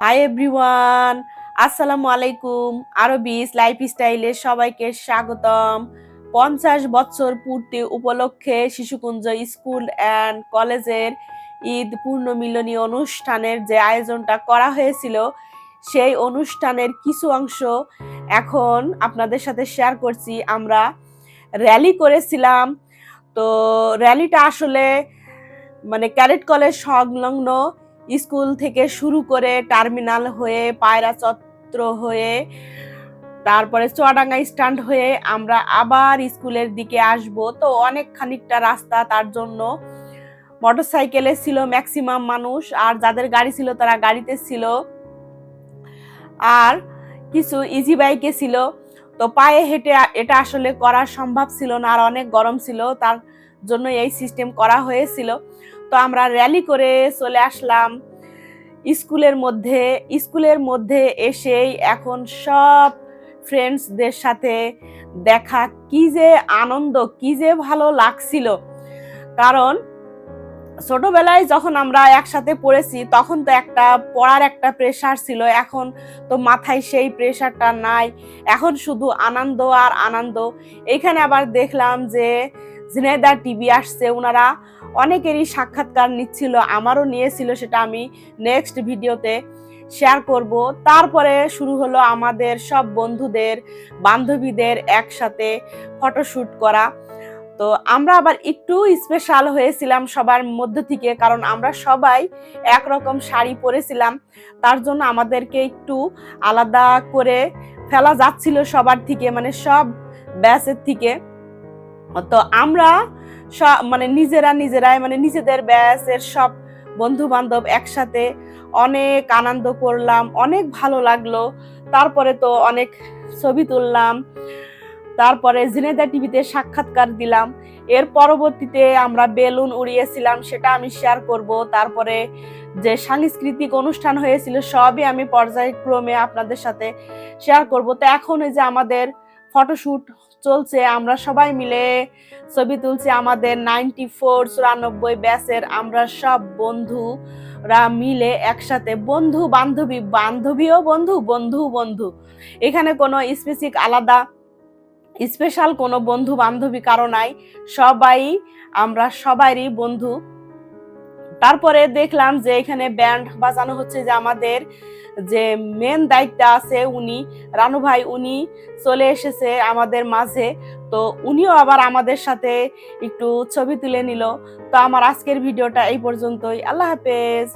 Hi everyone, আসসালামু আলাইকুম। আরবিস লাইফস্টাইলে সবাইকে স্বাগতম। 50 বছর পূর্তি উপলক্ষে শিশুকুঞ্জ স্কুল অ্যান্ড কলেজের ঈদ পূর্ণমিলনী অনুষ্ঠানের যে আয়োজনটা করা হয়েছিল, সেই অনুষ্ঠানের কিছু অংশ এখন আপনাদের সাথে শেয়ার করছি। আমরা র্যালি করেছিলাম। তো র্যালিটা আসলে ক্যাডেট কলেজ সংলগ্ন স্কুল থেকে শুরু করে টার্মিনাল হয়ে পায়রা চত্বর হয়ে তারপরে চুয়াডাঙ্গা স্ট্যান্ড হয়ে আমরা আবার স্কুলের দিকে আসব। তো অনেক খানিকটা রাস্তা, তার জন্য মোটরসাইকেলে ছিল ম্যাক্সিমাম মানুষ, আর যাদের গাড়ি ছিল তারা গাড়িতে ছিল, আর কিছু ইজি বাইকে ছিল। তো পায়ে হেঁটে এটা আসলে করা সম্ভব ছিল না, আর অনেক গরম ছিল, তার জন্য এই সিস্টেম করা হয়েছিল। তো আমরা র্যালি করে চলে আসলাম স্কুলের মধ্যে এসেই এখন সব ফ্রেন্ডসদের সাথে দেখা, কি যে আনন্দ, কি যে ভালো লাগছিল। কারণ ছোটবেলায় যখন আমরা একসাথে পড়েছি তখন তো পড়ার একটা প্রেশার ছিল, এখন তো মাথায় সেই প্রেশারটা নাই, এখন শুধু আনন্দ আর আনন্দ। এখানে আবার দেখলাম যে ঝিনাইদা টিভি আসছে, ওনারা অনেকেরই সাক্ষাৎকার নিচ্ছিল, আমারও নিয়েছিল, সেটা আমি নেক্সট ভিডিওতে শেয়ার করব। তারপরে শুরু হলো আমাদের সব বন্ধুদের বান্ধবীদের একসাথে ফটোশুট করা। তো আমরা আবার একটু স্পেশাল হয়েছিলাম সবার মধ্যে থেকে, কারণ আমরা সবাই একরকম শাড়ি পরেছিলাম, তার জন্য আমাদেরকে একটু আলাদা করে ফেলা যাচ্ছিল সবার থেকে, সব ব্যাচের থেকে। তো আমরা নিজেরাই নিজেদের ব্যাচের সব বন্ধু বান্ধব একসাথে অনেক আনন্দ করলাম, অনেক ভালো লাগলো। তারপরে তো অনেক ছবি তুললাম, তারপরে ঝিনাইদা টিভিতে সাক্ষাৎকার দিলাম। এর পরবর্তীতে আমরা বেলুন উড়িয়েছিলাম, সেটা আমি শেয়ার করব। তারপরে যে সাংস্কৃতিক অনুষ্ঠান হয়েছিল সবই আমি পর্যায়ক্রমে আপনাদের সাথে শেয়ার করব। তো এখন এই যে আমাদের ফটোশুট চলছে, আমরা সবাই মিলে ছবি তুলছি, আমাদের 94 ব্যাচের আমরা সব বন্ধুরা মিলে একসাথে, বন্ধু বান্ধবী, বান্ধবীও বন্ধু, বন্ধু বন্ধু, এখানে কোনো স্পেশাল কোনো বন্ধু বান্ধবী কারো নাই, আমরা সবারই বন্ধু। তারপরে দেখলাম যে এখানে ব্যান্ড বাজানো হচ্ছে, যে আমাদের যে মেন দায়িত্ব আছে উনি রানু ভাই, উনি চলে এসেছে আমাদের মাঝে। তো উনিও আবার আমাদের সাথে একটু ছবি তুলে নিল। তো আমার আজকের ভিডিওটা এই পর্যন্তই। আল্লাহ হাফেজ।